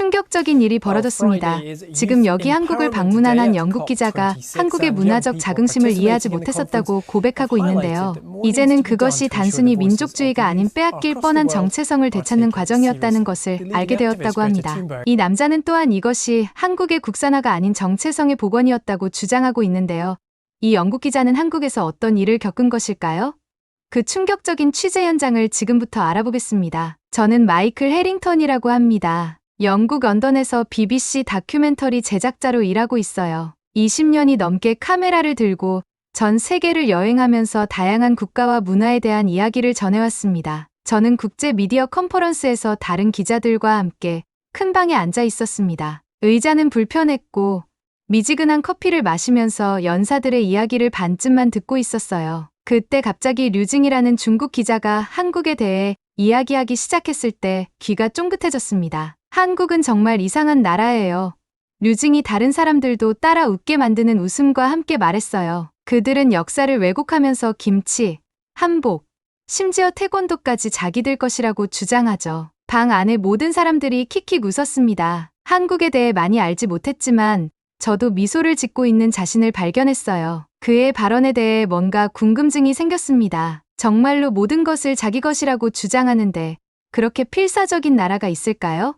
충격적인 일이 벌어졌습니다. 지금 여기 한국을 방문한 한 영국 기자가 한국의 문화적 자긍심을 이해하지 못했었다고 고백하고 있는데요. 이제는 그것이 단순히 민족주의가 아닌 빼앗길 뻔한 정체성을 되찾는 과정이었다는 것을 알게 되었다고 합니다. 이 남자는 또한 이것이 한국의 국산화가 아닌 정체성의 복원이었다고 주장하고 있는데요. 이 영국 기자는 한국에서 어떤 일을 겪은 것일까요? 그 충격적인 취재 현장을 지금부터 알아보겠습니다. 저는 마이클 해링턴이라고 합니다. 영국 런던에서 BBC 다큐멘터리 제작자로 일하고 있어요. 20년이 넘게 카메라를 들고 전 세계를 여행하면서 다양한 국가와 문화에 대한 이야기를 전해왔습니다. 저는 국제 미디어 컨퍼런스에서 다른 기자들과 함께 큰 방에 앉아 있었습니다. 의자는 불편했고 미지근한 커피를 마시면서 연사들의 이야기를 반쯤만 듣고 있었어요. 그때 갑자기 류징이라는 중국 기자가 한국에 대해 이야기하기 시작했을 때 귀가 쫑긋해졌습니다. 한국은 정말 이상한 나라예요. 류징이 다른 사람들도 따라 웃게 만드는 웃음과 함께 말했어요. 그들은 역사를 왜곡하면서 김치, 한복, 심지어 태권도까지 자기들 것이라고 주장하죠. 방 안의 모든 사람들이 킥킥 웃었습니다. 한국에 대해 많이 알지 못했지만 저도 미소를 짓고 있는 자신을 발견했어요. 그의 발언에 대해 뭔가 궁금증이 생겼습니다. 정말로 모든 것을 자기 것이라고 주장하는데 그렇게 필사적인 나라가 있을까요?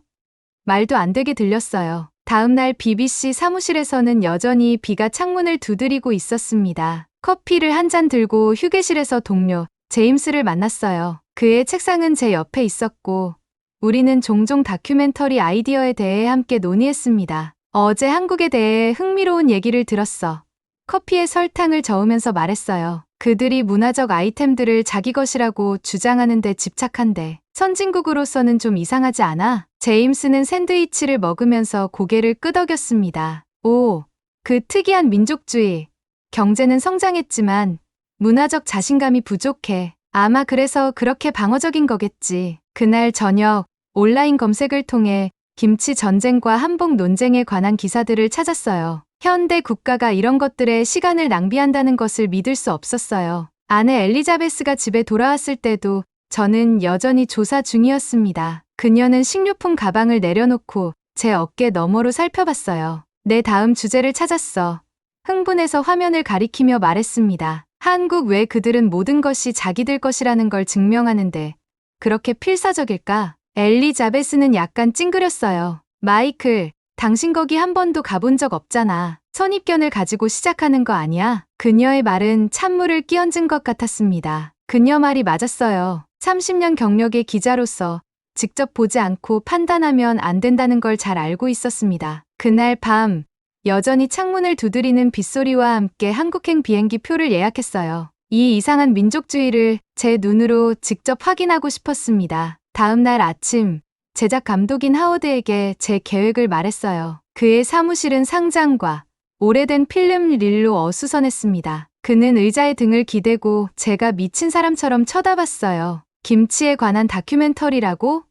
말도 안 되게 들렸어요. 다음 날 BBC 사무실에서는 여전히 비가 창문을 두드리고 있었습니다. 커피를 한 잔 들고 휴게실에서 동료 제임스를 만났어요. 그의 책상은 제 옆에 있었고 우리는 종종 다큐멘터리 아이디어에 대해 함께 논의했습니다. 어제 한국에 대해 흥미로운 얘기를 들었어. 커피에 설탕을 저으면서 말했어요. 그들이 문화적 아이템들을 자기 것이라고 주장하는데 집착한데 선진국으로서는 좀 이상하지 않아? 제임스는 샌드위치를 먹으면서 고개를 끄덕였습니다. 오, 그 특이한 민족주의. 경제는 성장했지만 문화적 자신감이 부족해. 아마 그래서 그렇게 방어적인 거겠지. 그날 저녁 온라인 검색을 통해 김치 전쟁과 한복 논쟁에 관한 기사들을 찾았어요. 현대 국가가 이런 것들에 시간을 낭비한다는 것을 믿을 수 없었어요. 아내 엘리자베스가 집에 돌아왔을 때도 저는 여전히 조사 중이었습니다. 그녀는 식료품 가방을 내려놓고 제 어깨 너머로 살펴봤어요. 내 다음 주제를 찾았어. 흥분해서 화면을 가리키며 말했습니다. 한국 왜 그들은 모든 것이 자기들 것이라는 걸 증명하는데 그렇게 필사적일까? 엘리자베스는 약간 찡그렸어요. 마이클, 당신 거기 한 번도 가본 적 없잖아. 선입견을 가지고 시작하는 거 아니야? 그녀의 말은 찬물을 끼얹은 것 같았습니다. 그녀 말이 맞았어요. 30년 경력의 기자로서 직접 보지 않고 판단하면 안 된다는 걸 잘 알고 있었습니다. 그날 밤 여전히 창문을 두드리는 빗소리와 함께 한국행 비행기 표를 예약했어요. 이 이상한 민족주의를 제 눈으로 직접 확인하고 싶었습니다. 다음 날 아침 제작 감독인 하워드에게 제 계획을 말했어요. 그의 사무실은 상장과 오래된 필름 릴로 어수선했습니다. 그는 의자에 등을 기대고 제가 미친 사람처럼 쳐다봤어요. 김치에 관한 다큐멘터리라고?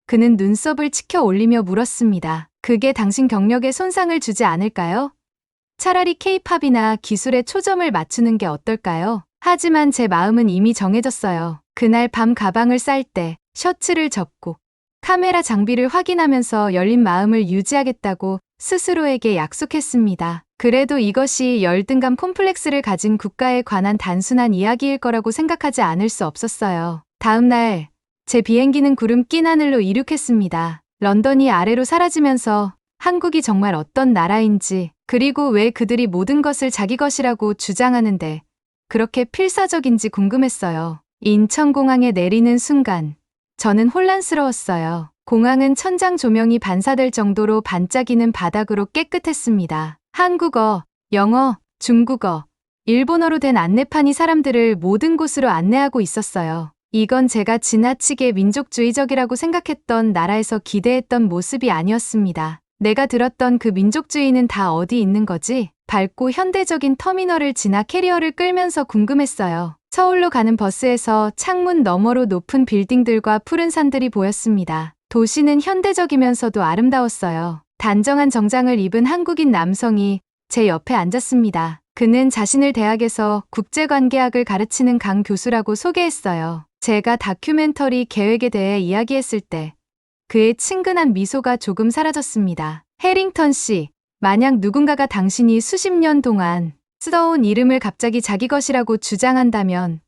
그는 눈썹을 치켜 올리며 물었습니다. 그게 당신 경력에 손상을 주지 않을까요? 차라리 케이팝이나 기술에 초점을 맞추는 게 어떨까요? 하지만 제 마음은 이미 정해졌어요. 그날 밤 가방을 쌀 때 셔츠를 접고 카메라 장비를 확인하면서 열린 마음을 유지하겠다고 스스로에게 약속했습니다. 그래도 이것이 열등감 콤플렉스를 가진 국가에 관한 단순한 이야기일 거라고 생각하지 않을 수 없었어요. 다음 날 제 비행기는 구름 낀 하늘로 이륙했습니다. 런던이 아래로 사라지면서 한국이 정말 어떤 나라인지 그리고 왜 그들이 모든 것을 자기 것이라고 주장하는데 그렇게 필사적인지 궁금했어요. 인천공항에 내리는 순간 저는 혼란스러웠어요. 공항은 천장 조명이 반사될 정도로 반짝이는 바닥으로 깨끗했습니다. 한국어, 영어, 중국어, 일본어로 된 안내판이 사람들을 모든 곳으로 안내하고 있었어요. 이건 제가 지나치게 민족주의적이라고 생각했던 나라에서 기대했던 모습이 아니었습니다. 내가 들었던 그 민족주의는 다 어디 있는 거지? 밝고 현대적인 터미널을 지나 캐리어를 끌면서 궁금했어요. 서울로 가는 버스에서 창문 너머로 높은 빌딩들과 푸른 산들이 보였습니다. 도시는 현대적이면서도 아름다웠어요. 단정한 정장을 입은 한국인 남성이 제 옆에 앉았습니다. 그는 자신을 대학에서 국제관계학을 가르치는 강 교수라고 소개했어요. 제가 다큐멘터리 계획에 대해 이야기했을 때 그의 친근한 미소가 조금 사라졌습니다. 해링턴 씨, 만약 누군가가 당신이 수십 년 동안 쓰러온 이름을 갑자기 자기 것이라고 주장한다면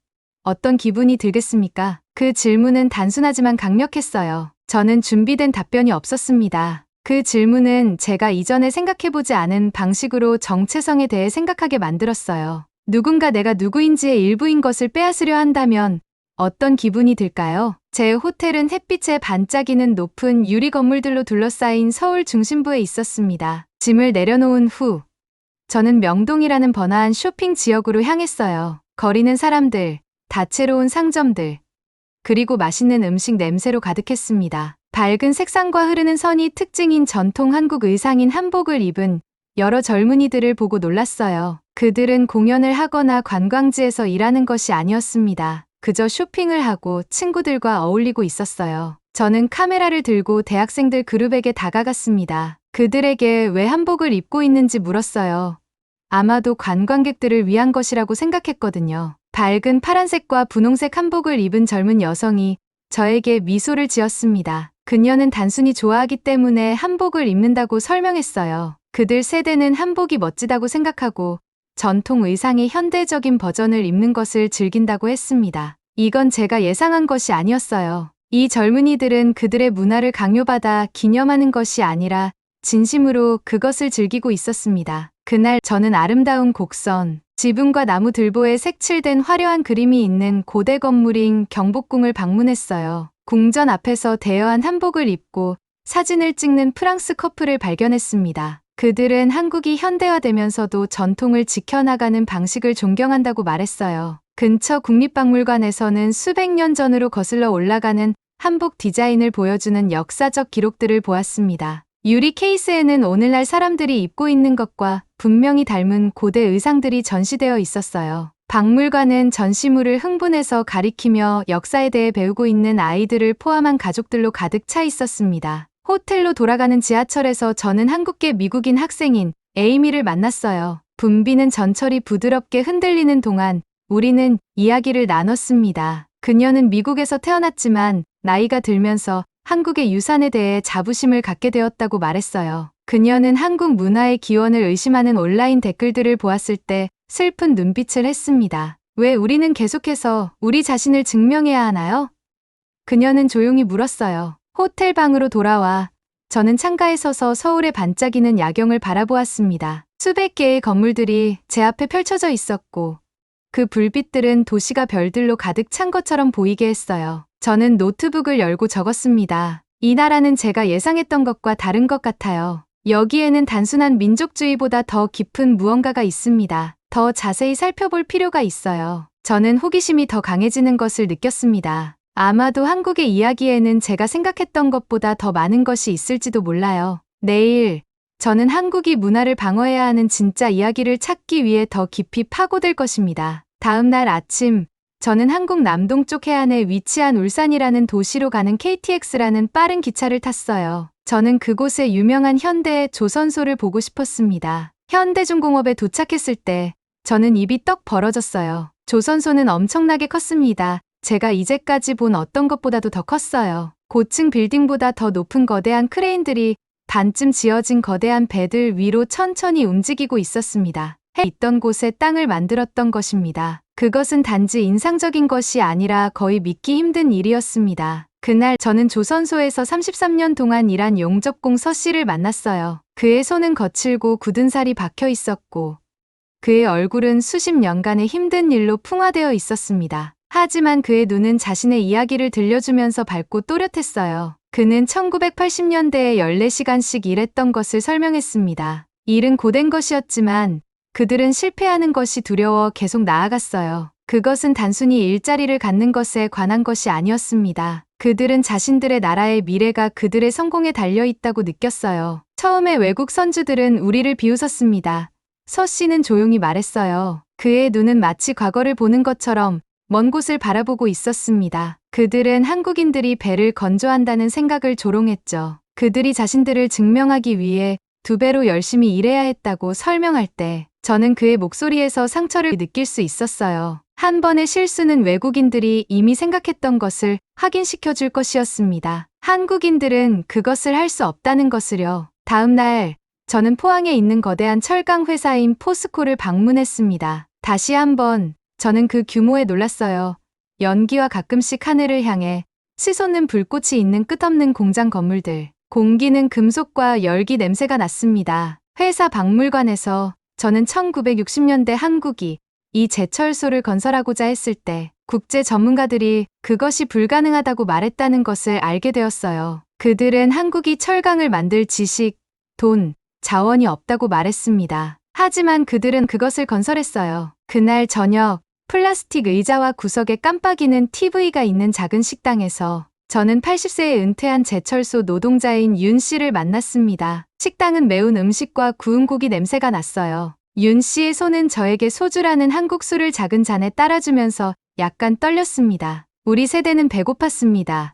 어떤 기분이 들겠습니까? 그 질문은 단순하지만 강력했어요. 저는 준비된 답변이 없었습니다. 그 질문은 제가 이전에 생각해보지 않은 방식으로 정체성에 대해 생각하게 만들었어요. 누군가 내가 누구인지의 일부인 것을 빼앗으려 한다면 어떤 기분이 들까요? 제 호텔은 햇빛에 반짝이는 높은 유리 건물들로 둘러싸인 서울 중심부에 있었습니다. 짐을 내려놓은 후 저는 명동이라는 번화한 쇼핑 지역으로 향했어요. 거리는 사람들, 다채로운 상점들, 그리고 맛있는 음식 냄새로 가득했습니다. 밝은 색상과 흐르는 선이 특징인 전통 한국 의상인 한복을 입은 여러 젊은이들을 보고 놀랐어요. 그들은 공연을 하거나 관광지에서 일하는 것이 아니었습니다. 그저 쇼핑을 하고 친구들과 어울리고 있었어요. 저는 카메라를 들고 대학생들 그룹에게 다가갔습니다. 그들에게 왜 한복을 입고 있는지 물었어요. 아마도 관광객들을 위한 것이라고 생각했거든요. 밝은 파란색과 분홍색 한복을 입은 젊은 여성이 저에게 미소를 지었습니다. 그녀는 단순히 좋아하기 때문에 한복을 입는다고 설명했어요. 그들 세대는 한복이 멋지다고 생각하고 전통 의상의 현대적인 버전을 입는 것을 즐긴다고 했습니다. 이건 제가 예상한 것이 아니었어요. 이 젊은이들은 그들의 문화를 강요받아 기념하는 것이 아니라 진심으로 그것을 즐기고 있었습니다. 그날 저는 아름다운 곡선, 지붕과 나무 들보에 색칠된 화려한 그림이 있는 고대 건물인 경복궁을 방문했어요. 궁전 앞에서 대여한 한복을 입고 사진을 찍는 프랑스 커플을 발견했습니다. 그들은 한국이 현대화되면서도 전통을 지켜나가는 방식을 존경한다고 말했어요. 근처 국립박물관에서는 수백 년 전으로 거슬러 올라가는 한복 디자인을 보여주는 역사적 기록들을 보았습니다. 유리 케이스에는 오늘날 사람들이 입고 있는 것과 분명히 닮은 고대 의상들이 전시되어 있었어요. 박물관은 전시물을 흥분해서 가리키며 역사에 대해 배우고 있는 아이들을 포함한 가족들로 가득 차 있었습니다. 호텔로 돌아가는 지하철에서 저는 한국계 미국인 학생인 에이미를 만났어요. 분비는 전철이 부드럽게 흔들리는 동안 우리는 이야기를 나눴습니다. 그녀는 미국에서 태어났지만 나이가 들면서 한국의 유산에 대해 자부심을 갖게 되었다고 말했어요. 그녀는 한국 문화의 기원을 의심하는 온라인 댓글들을 보았을 때 슬픈 눈빛을 했습니다. 왜 우리는 계속해서 우리 자신을 증명해야 하나요? 그녀는 조용히 물었어요. 호텔 방으로 돌아와 저는 창가에 서서 서울의 반짝이는 야경을 바라보았습니다. 수백 개의 건물들이 제 앞에 펼쳐져 있었고 그 불빛들은 도시가 별들로 가득 찬 것처럼 보이게 했어요. 저는 노트북을 열고 적었습니다. 이 나라는 제가 예상했던 것과 다른 것 같아요. 여기에는 단순한 민족주의보다 더 깊은 무언가가 있습니다. 더 자세히 살펴볼 필요가 있어요. 저는 호기심이 더 강해지는 것을 느꼈습니다. 아마도 한국의 이야기에는 제가 생각했던 것보다 더 많은 것이 있을지도 몰라요. 내일, 저는 한국이 문화를 방어해야 하는 진짜 이야기를 찾기 위해 더 깊이 파고들 것입니다. 다음 날 아침, 저는 한국 남동쪽 해안에 위치한 울산이라는 도시로 가는 KTX라는 빠른 기차를 탔어요. 저는 그곳의 유명한 현대 조선소를 보고 싶었습니다. 현대중공업에 도착했을 때 저는 입이 떡 벌어졌어요. 조선소는 엄청나게 컸습니다. 제가 이제까지 본 어떤 것보다도 더 컸어요. 고층 빌딩보다 더 높은 거대한 크레인들이 반쯤 지어진 거대한 배들 위로 천천히 움직이고 있었습니다. 해 있던 곳에 땅을 만들었던 것입니다. 그것은 단지 인상적인 것이 아니라 거의 믿기 힘든 일이었습니다. 그날 저는 조선소에서 33년 동안 일한 용접공 서 씨를 만났어요. 그의 손은 거칠고 굳은 살이 박혀 있었고 그의 얼굴은 수십 년간의 힘든 일로 풍화되어 있었습니다. 하지만 그의 눈은 자신의 이야기를 들려주면서 밝고 또렷했어요. 그는 1980년대에 14시간씩 일했던 것을 설명했습니다. 일은 고된 것이었지만 그들은 실패하는 것이 두려워 계속 나아갔어요. 그것은 단순히 일자리를 갖는 것에 관한 것이 아니었습니다. 그들은 자신들의 나라의 미래가 그들의 성공에 달려 있다고 느꼈어요. 처음에 외국 선주들은 우리를 비웃었습니다. 서 씨는 조용히 말했어요. 그의 눈은 마치 과거를 보는 것처럼 먼 곳을 바라보고 있었습니다. 그들은 한국인들이 배를 건조한다는 생각을 조롱했죠. 그들이 자신들을 증명하기 위해 2배로 열심히 일해야 했다고 설명할 때 저는 그의 목소리에서 상처를 느낄 수 있었어요. 한 번의 실수는 외국인들이 이미 생각했던 것을 확인시켜 줄 것이었습니다. 한국인들은 그것을 할 수 없다는 것을요. 다음 날 저는 포항에 있는 거대한 철강 회사인 포스코를 방문했습니다. 다시 한번 저는 그 규모에 놀랐어요. 연기와 가끔씩 하늘을 향해 치솟는 불꽃이 있는 끝없는 공장 건물들. 공기는 금속과 열기 냄새가 났습니다. 회사 박물관에서 저는 1960년대 한국이 이 제철소를 건설하고자 했을 때 국제 전문가들이 그것이 불가능하다고 말했다는 것을 알게 되었어요. 그들은 한국이 철강을 만들 지식, 돈, 자원이 없다고 말했습니다. 하지만 그들은 그것을 건설했어요. 그날 저녁 플라스틱 의자와 구석에 깜빡이는 TV가 있는 작은 식당에서 저는 80세에 은퇴한 제철소 노동자인 윤 씨를 만났습니다. 식당은 매운 음식과 구운 고기 냄새가 났어요. 윤 씨의 손은 저에게 소주라는 한국 술을 작은 잔에 따라주면서 약간 떨렸습니다. 우리 세대는 배고팠습니다.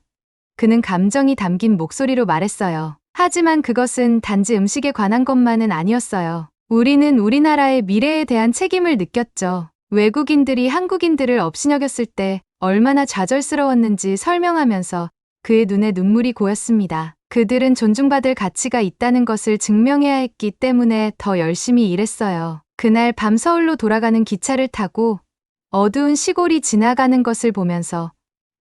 그는 감정이 담긴 목소리로 말했어요. 하지만 그것은 단지 음식에 관한 것만은 아니었어요. 우리는 우리나라의 미래에 대한 책임을 느꼈죠. 외국인들이 한국인들을 업신여겼을 때 얼마나 좌절스러웠는지 설명하면서 그의 눈에 눈물이 고였습니다. 그들은 존중받을 가치가 있다는 것을 증명해야 했기 때문에 더 열심히 일했어요. 그날 밤 서울로 돌아가는 기차를 타고 어두운 시골이 지나가는 것을 보면서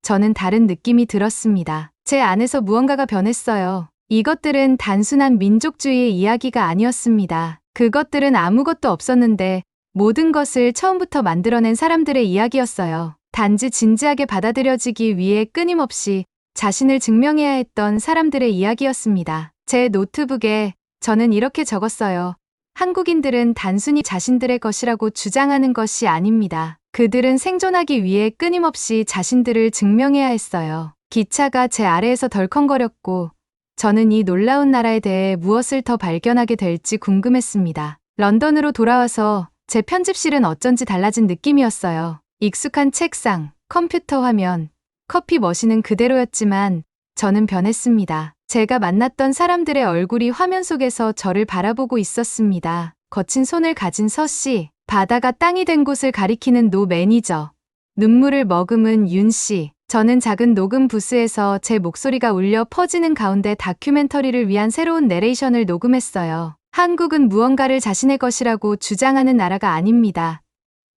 저는 다른 느낌이 들었습니다. 제 안에서 무언가가 변했어요. 이것들은 단순한 민족주의의 이야기가 아니었습니다. 그것들은 아무것도 없었는데 모든 것을 처음부터 만들어낸 사람들의 이야기였어요. 단지 진지하게 받아들여지기 위해 끊임없이 자신을 증명해야 했던 사람들의 이야기였습니다. 제 노트북에 저는 이렇게 적었어요. 한국인들은 단순히 자신들의 것이라고 주장하는 것이 아닙니다. 그들은 생존하기 위해 끊임없이 자신들을 증명해야 했어요. 기차가 제 아래에서 덜컹거렸고 저는 이 놀라운 나라에 대해 무엇을 더 발견하게 될지 궁금했습니다. 런던으로 돌아와서 제 편집실은 어쩐지 달라진 느낌이었어요. 익숙한 책상, 컴퓨터 화면, 커피 머신은 그대로였지만 저는 변했습니다. 제가 만났던 사람들의 얼굴이 화면 속에서 저를 바라보고 있었습니다. 거친 손을 가진 서 씨, 바다가 땅이 된 곳을 가리키는 노 매니저, 눈물을 머금은 윤 씨. 저는 작은 녹음 부스에서 제 목소리가 울려 퍼지는 가운데 다큐멘터리를 위한 새로운 내레이션을 녹음했어요. 한국은 무언가를 자신의 것이라고 주장하는 나라가 아닙니다.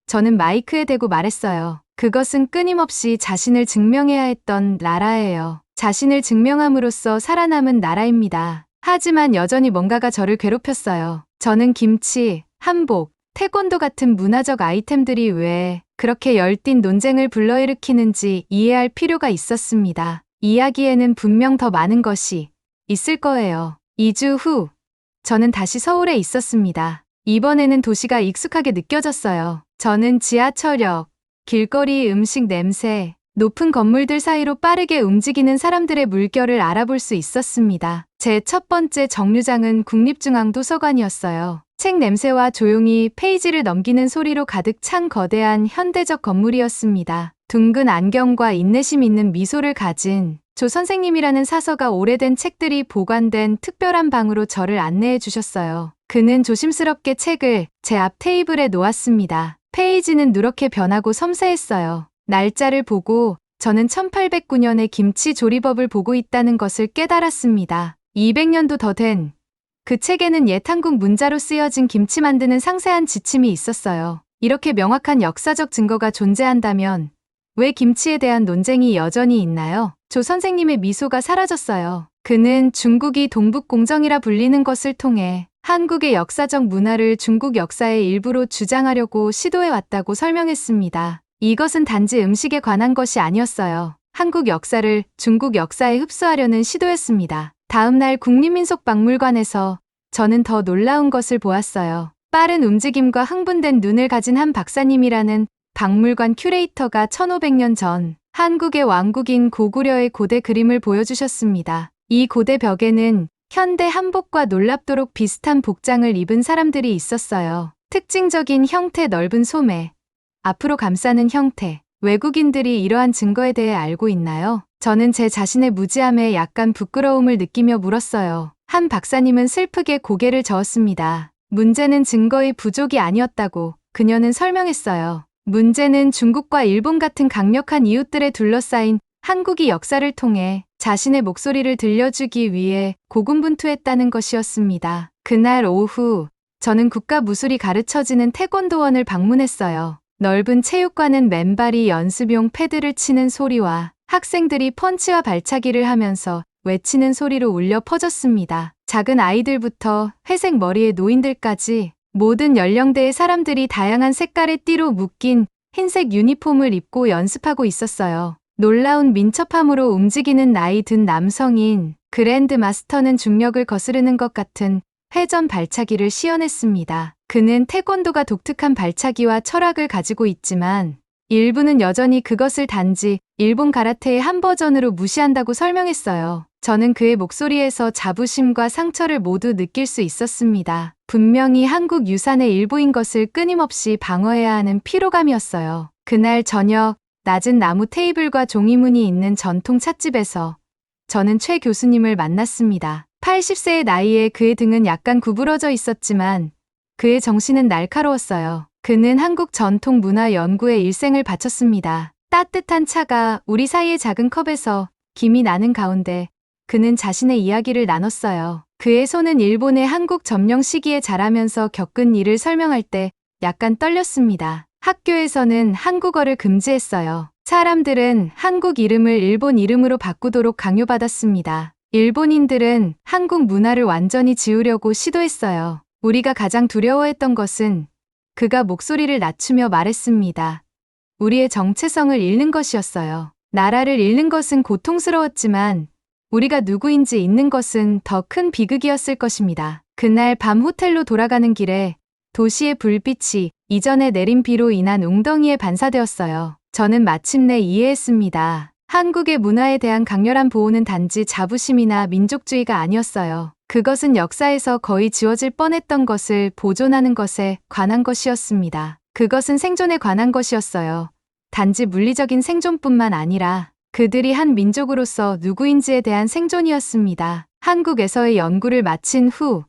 저는 마이크에 대고 말했어요. 그것은 끊임없이 자신을 증명해야 했던 나라예요. 자신을 증명함으로써 살아남은 나라입니다. 하지만 여전히 뭔가가 저를 괴롭혔어요. 저는 김치, 한복, 태권도 같은 문화적 아이템들이 왜 그렇게 열띤 논쟁을 불러일으키는지 이해할 필요가 있었습니다. 이야기에는 분명 더 많은 것이 있을 거예요. 2주 후, 저는 다시 서울에 있었습니다. 이번에는 도시가 익숙하게 느껴졌어요. 저는 지하철역, 길거리 음식 냄새, 높은 건물들 사이로 빠르게 움직이는 사람들의 물결을 알아볼 수 있었습니다. 제 첫 번째 정류장은 국립중앙도서관이었어요. 책 냄새와 조용히 페이지를 넘기는 소리로 가득 찬 거대한 현대적 건물이었습니다. 둥근 안경과 인내심 있는 미소를 가진 조 선생님이라는 사서가 오래된 책들이 보관된 특별한 방으로 저를 안내해 주셨어요. 그는 조심스럽게 책을 제 앞 테이블에 놓았습니다. 페이지는 누렇게 변하고 섬세했어요. 날짜를 보고 저는 1809년의 김치 조리법을 보고 있다는 것을 깨달았습니다. 200년도 더 된 그 책에는 옛 한국 문자로 쓰여진 김치 만드는 상세한 지침이 있었어요. 이렇게 명확한 역사적 증거가 존재한다면 왜 김치에 대한 논쟁이 여전히 있나요? 조 선생님의 미소가 사라졌어요. 그는 중국이 동북공정이라 불리는 것을 통해 한국의 역사적 문화를 중국 역사의 일부로 주장하려고 시도해왔다고 설명했습니다. 이것은 단지 음식에 관한 것이 아니었어요. 한국 역사를 중국 역사에 흡수하려는 시도였습니다. 다음 날 국립민속박물관에서 저는 더 놀라운 것을 보았어요. 빠른 움직임과 흥분된 눈을 가진 한 박사님이라는 박물관 큐레이터가 1500년 전 한국의 왕국인 고구려의 고대 그림을 보여주셨습니다. 이 고대 벽에는 현대 한복과 놀랍도록 비슷한 복장을 입은 사람들이 있었어요. 특징적인 형태 넓은 소매, 앞으로 감싸는 형태. 외국인들이 이러한 증거에 대해 알고 있나요? 저는 제 자신의 무지함에 약간 부끄러움을 느끼며 물었어요. 한 박사님은 슬프게 고개를 저었습니다. 문제는 증거의 부족이 아니었다고 그녀는 설명했어요. 문제는 중국과 일본 같은 강력한 이웃들에 둘러싸인 한국이 역사를 통해 자신의 목소리를 들려주기 위해 고군분투했다는 것이었습니다. 그날 오후 저는 국가무술이 가르쳐지는 태권도원을 방문했어요. 넓은 체육관은 맨발이 연습용 패드를 치는 소리와 학생들이 펀치와 발차기를 하면서 외치는 소리로 울려 퍼졌습니다. 작은 아이들부터 회색 머리의 노인들까지 모든 연령대의 사람들이 다양한 색깔의 띠로 묶인 흰색 유니폼을 입고 연습하고 있었어요. 놀라운 민첩함으로 움직이는 나이 든 남성인 그랜드 마스터는 중력을 거스르는 것 같은 회전 발차기를 시연했습니다. 그는 태권도가 독특한 발차기와 철학을 가지고 있지만 일부는 여전히 그것을 단지 일본 가라테의 한 버전으로 무시한다고 설명했어요. 저는 그의 목소리에서 자부심과 상처를 모두 느낄 수 있었습니다. 분명히 한국 유산의 일부인 것을 끊임없이 방어해야 하는 피로감이었어요. 그날 저녁 낮은 나무 테이블과 종이문이 있는 전통 찻집에서 저는 최 교수님을 만났습니다. 80세의 나이에 그의 등은 약간 구부러져 있었지만 그의 정신은 날카로웠어요. 그는 한국 전통 문화 연구에 일생을 바쳤습니다. 따뜻한 차가 우리 사이의 작은 컵에서 김이 나는 가운데 그는 자신의 이야기를 나눴어요. 그의 손은 일본의 한국 점령 시기에 자라면서 겪은 일을 설명할 때 약간 떨렸습니다. 학교에서는 한국어를 금지했어요. 사람들은 한국 이름을 일본 이름으로 바꾸도록 강요받았습니다. 일본인들은 한국 문화를 완전히 지우려고 시도했어요. 우리가 가장 두려워했던 것은 그가 목소리를 낮추며 말했습니다. 우리의 정체성을 잃는 것이었어요. 나라를 잃는 것은 고통스러웠지만 우리가 누구인지 잊는 것은 더 큰 비극이었을 것입니다. 그날 밤 호텔로 돌아가는 길에 도시의 불빛이 이전에 내린 비로 인한 웅덩이에 반사되었어요. 저는 마침내 이해했습니다. 한국의 문화에 대한 강렬한 보호는 단지 자부심이나 민족주의가 아니었어요. 그것은 역사에서 거의 지워질 뻔했던 것을 보존하는 것에 관한 것이었습니다. 그것은 생존에 관한 것이었어요. 단지 물리적인 생존뿐만 아니라 그들이 한 민족으로서 누구인지에 대한 생존이었습니다. 한국에서의 연구를 마친 후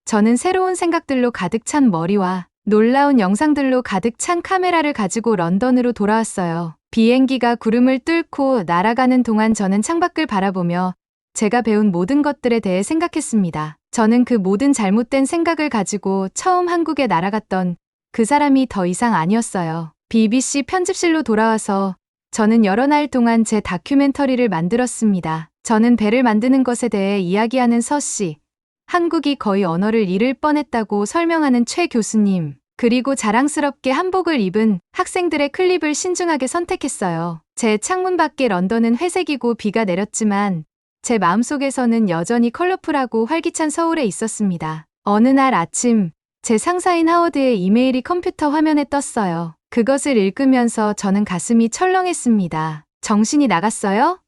저는 새로운 생각들로 가득 찬 머리와 놀라운 영상들로 가득 찬 카메라를 가지고 런던으로 돌아왔어요. 비행기가 구름을 뚫고 날아가는 동안 저는 창밖을 바라보며 제가 배운 모든 것들에 대해 생각했습니다. 저는 그 모든 잘못된 생각을 가지고 처음 한국에 날아갔던 그 사람이 더 이상 아니었어요. BBC 편집실로 돌아와서 저는 여러 날 동안 제 다큐멘터리를 만들었습니다. 저는 배를 만드는 것에 대해 이야기하는 서씨, 한국이 거의 언어를 잃을 뻔했다고 설명하는 최 교수님, 그리고 자랑스럽게 한복을 입은 학생들의 클립을 신중하게 선택했어요. 제 창문 밖에 런던은 회색이고 비가 내렸지만 제 마음속에서는 여전히 컬러풀하고 활기찬 서울에 있었습니다. 어느 날 아침 제 상사인 하워드의 이메일이 컴퓨터 화면에 떴어요. 그것을 읽으면서 저는 가슴이 철렁했습니다. 정신이 나갔어요?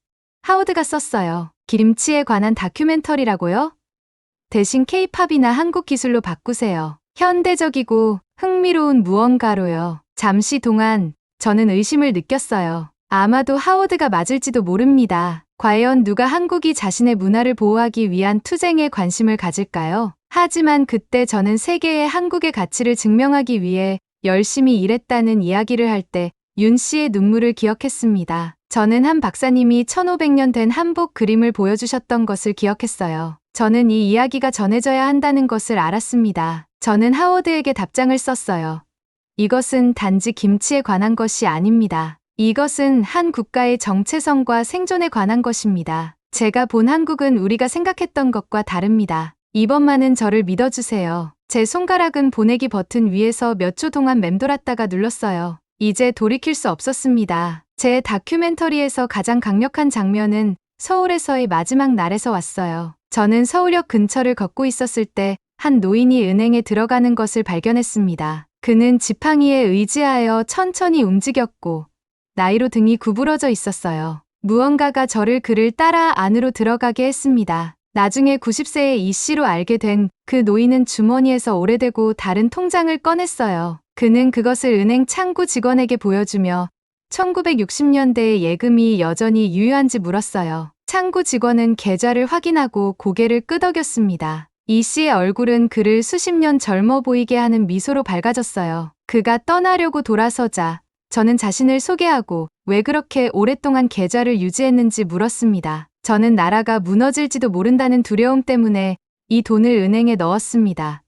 하워드가 썼어요. 김치에 관한 다큐멘터리라고요? 대신 K-팝이나 한국 기술로 바꾸세요. 현대적이고 흥미로운 무언가로요. 잠시 동안 저는 의심을 느꼈어요. 아마도 하워드가 맞을지도 모릅니다. 과연 누가 한국이 자신의 문화를 보호하기 위한 투쟁에 관심을 가질까요? 하지만 그때 저는 세계에 한국의 가치를 증명하기 위해 열심히 일했다는 이야기를 할 때 윤 씨의 눈물을 기억했습니다. 저는 한 박사님이 1500년 된 한복 그림을 보여주셨던 것을 기억했어요. 저는 이 이야기가 전해져야 한다는 것을 알았습니다. 저는 하워드에게 답장을 썼어요. 이것은 단지 김치에 관한 것이 아닙니다. 이것은 한 국가의 정체성과 생존에 관한 것입니다. 제가 본 한국은 우리가 생각했던 것과 다릅니다. 이번만은 저를 믿어주세요. 제 손가락은 보내기 버튼 위에서 몇 초 동안 맴돌았다가 눌렀어요. 이제 돌이킬 수 없었습니다. 제 다큐멘터리에서 가장 강력한 장면은 서울에서의 마지막 날에서 왔어요. 저는 서울역 근처를 걷고 있었을 때 한 노인이 은행에 들어가는 것을 발견했습니다. 그는 지팡이에 의지하여 천천히 움직였고 나이로 등이 구부러져 있었어요. 무언가가 저를 그를 따라 안으로 들어가게 했습니다. 나중에 90세의 이 씨로 알게 된 그 노인은 주머니에서 오래되고 다른 통장을 꺼냈어요. 그는 그것을 은행 창구 직원에게 보여주며 1960년대의 예금이 여전히 유효한지 물었어요. 창구 직원은 계좌를 확인하고 고개를 끄덕였습니다. 이 씨의 얼굴은 그를 수십 년 젊어 보이게 하는 미소로 밝아졌어요. 그가 떠나려고 돌아서자 저는 자신을 소개하고 왜 그렇게 오랫동안 계좌를 유지했는지 물었습니다. 저는 나라가 무너질지도 모른다는 두려움 때문에 이 돈을 은행에 넣었습니다.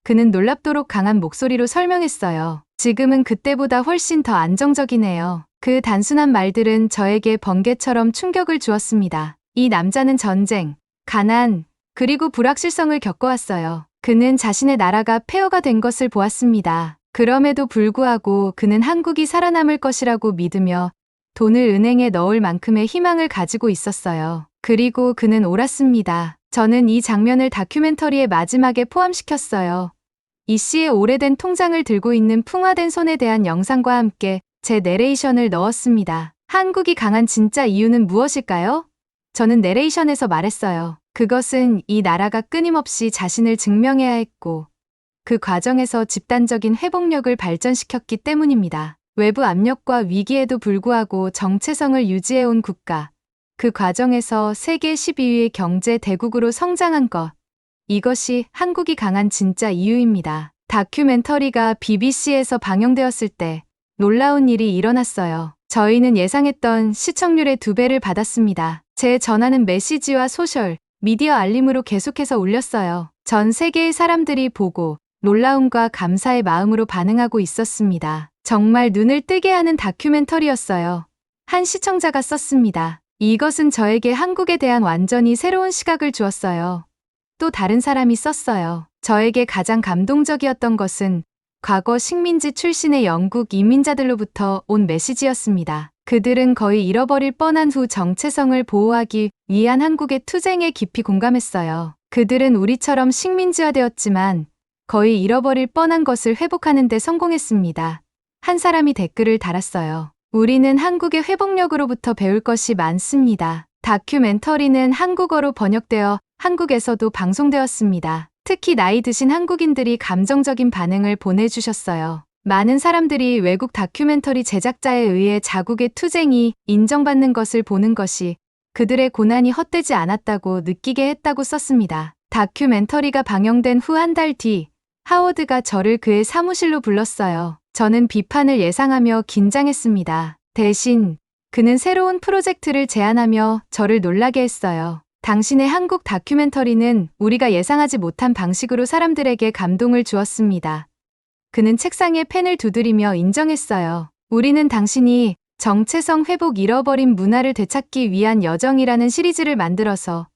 그는 놀랍도록 강한 목소리로 설명했어요. 지금은 그때보다 훨씬 더 안정적이네요. 그 단순한 말들은 저에게 번개처럼 충격을 주었습니다. 이 남자는 전쟁, 가난, 그리고 불확실성을 겪어왔어요. 그는 자신의 나라가 폐허가 된 것을 보았습니다. 그럼에도 불구하고 그는 한국이 살아남을 것이라고 믿으며 돈을 은행에 넣을 만큼의 희망을 가지고 있었어요. 그리고 그는 옳았습니다. 저는 이 장면을 다큐멘터리의 마지막에 포함시켰어요. 이 씨의 오래된 통장을 들고 있는 풍화된 손에 대한 영상과 함께 제 내레이션을 넣었습니다. 한국이 강한 진짜 이유는 무엇일까요? 저는 내레이션에서 말했어요. 그것은 이 나라가 끊임없이 자신을 증명해야 했고 그 과정에서 집단적인 회복력을 발전시켰기 때문입니다. 외부 압력과 위기에도 불구하고 정체성을 유지해온 국가. 그 과정에서 세계 12위의 경제 대국으로 성장한 것. 이것이 한국이 강한 진짜 이유입니다. 다큐멘터리가 BBC에서 방영되었을 때 놀라운 일이 일어났어요. 저희는 예상했던 시청률의 2배를 받았습니다. 제 전화는 메시지와 소셜, 미디어 알림으로 계속해서 울렸어요. 전 세계의 사람들이 보고 놀라움과 감사의 마음으로 반응하고 있었습니다. 정말 눈을 뜨게 하는 다큐멘터리였어요. 한 시청자가 썼습니다. 이것은 저에게 한국에 대한 완전히 새로운 시각을 주었어요. 또 다른 사람이 썼어요. 저에게 가장 감동적이었던 것은 과거 식민지 출신의 영국 이민자들로부터 온 메시지였습니다. 그들은 거의 잃어버릴 뻔한 후 정체성을 보호하기 위한 한국의 투쟁에 깊이 공감했어요. 그들은 우리처럼 식민지화되었지만 거의 잃어버릴 뻔한 것을 회복하는 데 성공했습니다. 한 사람이 댓글을 달았어요. 우리는 한국의 회복력으로부터 배울 것이 많습니다. 다큐멘터리는 한국어로 번역되어 한국에서도 방송되었습니다. 특히 나이 드신 한국인들이 감정적인 반응을 보내주셨어요. 많은 사람들이 외국 다큐멘터리 제작자에 의해 자국의 투쟁이 인정받는 것을 보는 것이 그들의 고난이 헛되지 않았다고 느끼게 했다고 썼습니다. 다큐멘터리가 방영된 후 한 달 뒤, 하워드가 저를 그의 사무실로 불렀어요. 저는 비판을 예상하며 긴장했습니다. 대신 그는 새로운 프로젝트를 제안하며 저를 놀라게 했어요. 당신의 한국 다큐멘터리는 우리가 예상하지 못한 방식으로 사람들에게 감동을 주었습니다. 그는 책상에 펜을 두드리며 인정했어요. 우리는 당신이 정체성 회복 잃어버린 문화를 되찾기 위한 여정이라는 시리즈를 만들어서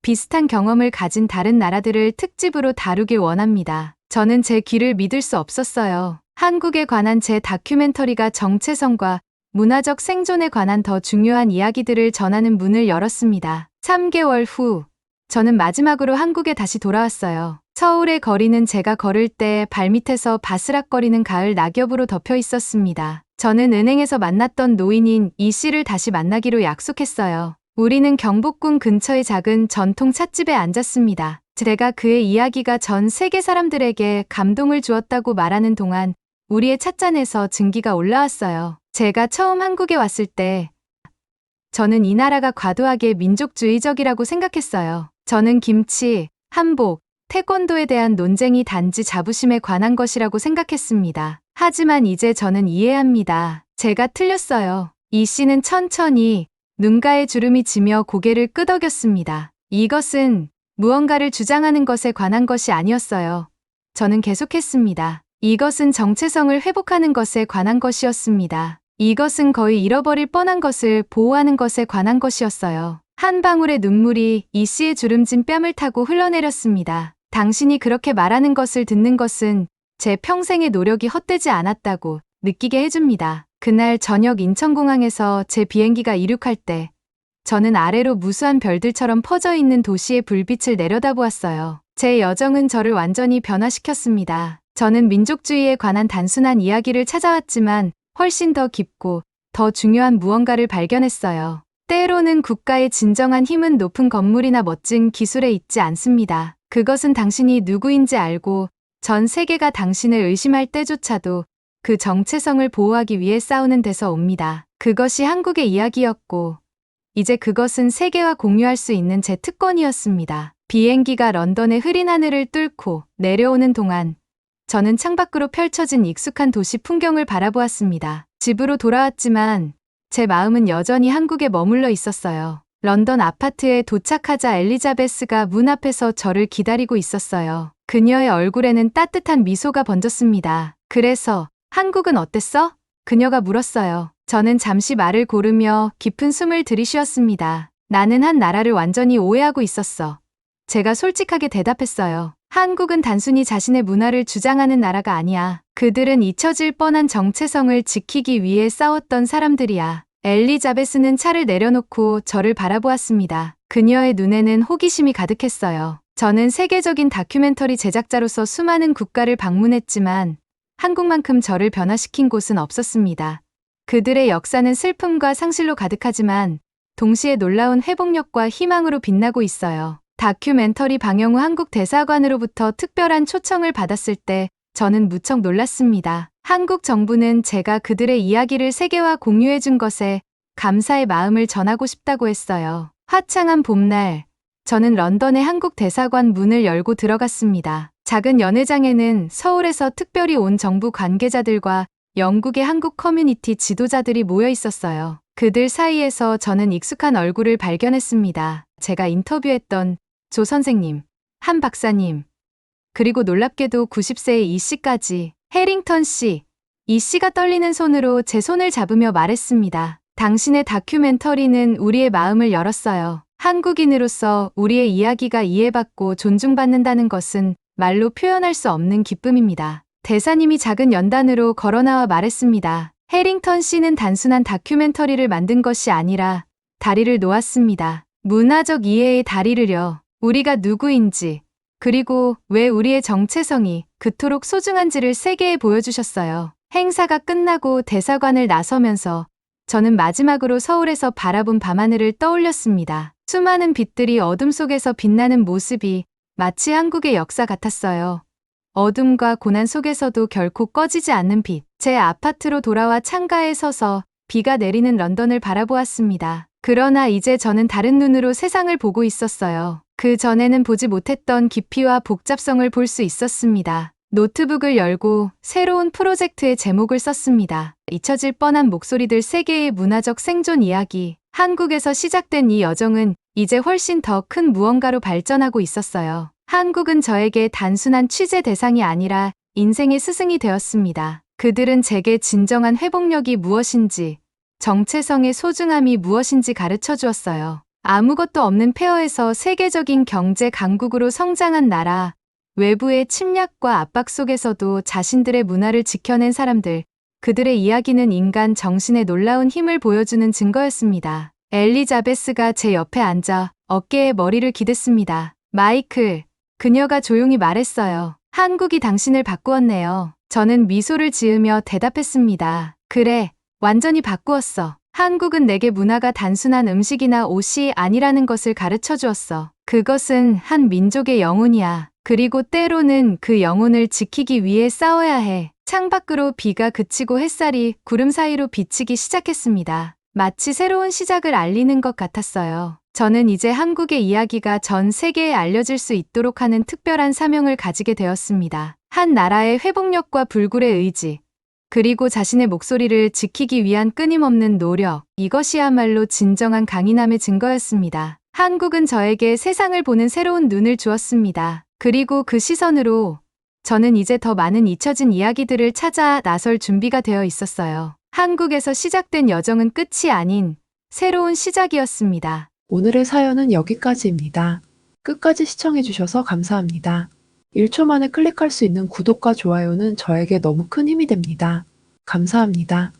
비슷한 경험을 가진 다른 나라들을 특집으로 다루길 원합니다. 저는 제 귀를 믿을 수 없었어요. 한국에 관한 제 다큐멘터리가 정체성과 문화적 생존에 관한 더 중요한 이야기들을 전하는 문을 열었습니다. 3개월 후, 저는 마지막으로 한국에 다시 돌아왔어요. 서울의 거리는 제가 걸을 때 발밑에서 바스락거리는 가을 낙엽으로 덮여 있었습니다. 저는 은행에서 만났던 노인인 이 씨를 다시 만나기로 약속했어요. 우리는 경복궁 근처의 작은 전통 찻집에 앉았습니다. 제가 그의 이야기가 전 세계 사람들에게 감동을 주었다고 말하는 동안 우리의 찻잔에서 증기가 올라왔어요. 제가 처음 한국에 왔을 때 저는 이 나라가 과도하게 민족주의적이라고 생각했어요. 저는 김치, 한복, 태권도에 대한 논쟁이 단지 자부심에 관한 것이라고 생각했습니다. 하지만 이제 저는 이해합니다. 제가 틀렸어요. 이 씨는 천천히 눈가에 주름이 지며 고개를 끄덕였습니다. 이것은 무언가를 주장하는 것에 관한 것이 아니었어요. 저는 계속했습니다. 이것은 정체성을 회복하는 것에 관한 것이었습니다. 이것은 거의 잃어버릴 뻔한 것을 보호하는 것에 관한 것이었어요. 한 방울의 눈물이 이 씨의 주름진 뺨을 타고 흘러내렸습니다. 당신이 그렇게 말하는 것을 듣는 것은 제 평생의 노력이 헛되지 않았다고 느끼게 해줍니다. 그날 저녁 인천공항에서 제 비행기가 이륙할 때 저는 아래로 무수한 별들처럼 퍼져 있는 도시의 불빛을 내려다보았어요. 제 여정은 저를 완전히 변화시켰습니다. 저는 민족주의에 관한 단순한 이야기를 찾아왔지만 훨씬 더 깊고 더 중요한 무언가를 발견했어요. 때로는 국가의 진정한 힘은 높은 건물이나 멋진 기술에 있지 않습니다. 그것은 당신이 누구인지 알고 전 세계가 당신을 의심할 때조차도 그 정체성을 보호하기 위해 싸우는 데서 옵니다. 그것이 한국의 이야기였고 이제 그것은 세계와 공유할 수 있는 제 특권이었습니다. 비행기가 런던의 흐린 하늘을 뚫고 내려오는 동안 저는 창밖으로 펼쳐진 익숙한 도시 풍경을 바라보았습니다. 집으로 돌아왔지만 제 마음은 여전히 한국에 머물러 있었어요. 런던 아파트에 도착하자 엘리자베스가 문 앞에서 저를 기다리고 있었어요. 그녀의 얼굴에는 따뜻한 미소가 번졌습니다. 그래서 한국은 어땠어? 그녀가 물었어요. 저는 잠시 말을 고르며 깊은 숨을 들이쉬었습니다. 나는 한 나라를 완전히 오해하고 있었어. 제가 솔직하게 대답했어요. 한국은 단순히 자신의 문화를 주장하는 나라가 아니야. 그들은 잊혀질 뻔한 정체성을 지키기 위해 싸웠던 사람들이야. 엘리자베스는 차를 내려놓고 저를 바라보았습니다. 그녀의 눈에는 호기심이 가득했어요. 저는 세계적인 다큐멘터리 제작자로서 수많은 국가를 방문했지만 한국만큼 저를 변화시킨 곳은 없었습니다. 그들의 역사는 슬픔과 상실로 가득하지만 동시에 놀라운 회복력과 희망으로 빛나고 있어요. 다큐멘터리 방영 후 한국 대사관으로부터 특별한 초청을 받았을 때 저는 무척 놀랐습니다. 한국 정부는 제가 그들의 이야기를 세계와 공유해준 것에 감사의 마음을 전하고 싶다고 했어요. 화창한 봄날, 저는 런던의 한국 대사관 문을 열고 들어갔습니다. 작은 연회장에는 서울에서 특별히 온 정부 관계자들과 영국의 한국 커뮤니티 지도자들이 모여 있었어요. 그들 사이에서 저는 익숙한 얼굴을 발견했습니다. 제가 인터뷰했던 조 선생님, 한 박사님, 그리고 놀랍게도 90세의 이 씨까지. 해링턴 씨. 이 씨가 떨리는 손으로 제 손을 잡으며 말했습니다. 당신의 다큐멘터리는 우리의 마음을 열었어요. 한국인으로서 우리의 이야기가 이해받고 존중받는다는 것은 말로 표현할 수 없는 기쁨입니다. 대사님이 작은 연단으로 걸어나와 말했습니다. 해링턴 씨는 단순한 다큐멘터리를 만든 것이 아니라 다리를 놓았습니다. 문화적 이해의 다리를요. 우리가 누구인지, 그리고 왜 우리의 정체성이 그토록 소중한지를 세계에 보여주셨어요. 행사가 끝나고 대사관을 나서면서 저는 마지막으로 서울에서 바라본 밤하늘을 떠올렸습니다. 수많은 빛들이 어둠 속에서 빛나는 모습이 마치 한국의 역사 같았어요. 어둠과 고난 속에서도 결코 꺼지지 않는 빛. 제 아파트로 돌아와 창가에 서서 비가 내리는 런던을 바라보았습니다. 그러나 이제 저는 다른 눈으로 세상을 보고 있었어요. 그 전에는 보지 못했던 깊이와 복잡성을 볼 수 있었습니다. 노트북을 열고 새로운 프로젝트의 제목을 썼습니다. 잊혀질 뻔한 목소리들 세계의 문화적 생존 이야기. 한국에서 시작된 이 여정은 이제 훨씬 더 큰 무언가로 발전하고 있었어요. 한국은 저에게 단순한 취재 대상이 아니라 인생의 스승이 되었습니다. 그들은 제게 진정한 회복력이 무엇인지, 정체성의 소중함이 무엇인지 가르쳐 주었어요. 아무것도 없는 폐허에서 세계적인 경제 강국으로 성장한 나라, 외부의 침략과 압박 속에서도 자신들의 문화를 지켜낸 사람들, 그들의 이야기는 인간 정신의 놀라운 힘을 보여주는 증거였습니다. 엘리자베스가 제 옆에 앉아 어깨에 머리를 기댔습니다. 마이클, 그녀가 조용히 말했어요. 한국이 당신을 바꾸었네요. 저는 미소를 지으며 대답했습니다. 그래, 완전히 바꾸었어. 한국은 내게 문화가 단순한 음식이나 옷이 아니라는 것을 가르쳐 주었어. 그것은 한 민족의 영혼이야. 그리고 때로는 그 영혼을 지키기 위해 싸워야 해. 창밖으로 비가 그치고 햇살이 구름 사이로 비치기 시작했습니다. 마치 새로운 시작을 알리는 것 같았어요. 저는 이제 한국의 이야기가 전 세계에 알려질 수 있도록 하는 특별한 사명을 가지게 되었습니다. 한 나라의 회복력과 불굴의 의지, 그리고 자신의 목소리를 지키기 위한 끊임없는 노력, 이것이야말로 진정한 강인함의 증거였습니다. 한국은 저에게 세상을 보는 새로운 눈을 주었습니다. 그리고 그 시선으로 저는 이제 더 많은 잊혀진 이야기들을 찾아 나설 준비가 되어 있었어요. 한국에서 시작된 여정은 끝이 아닌 새로운 시작이었습니다. 오늘의 사연은 여기까지입니다. 끝까지 시청해주셔서 감사합니다. 1초 만에 클릭할 수 있는 구독과 좋아요는 저에게 너무 큰 힘이 됩니다. 감사합니다.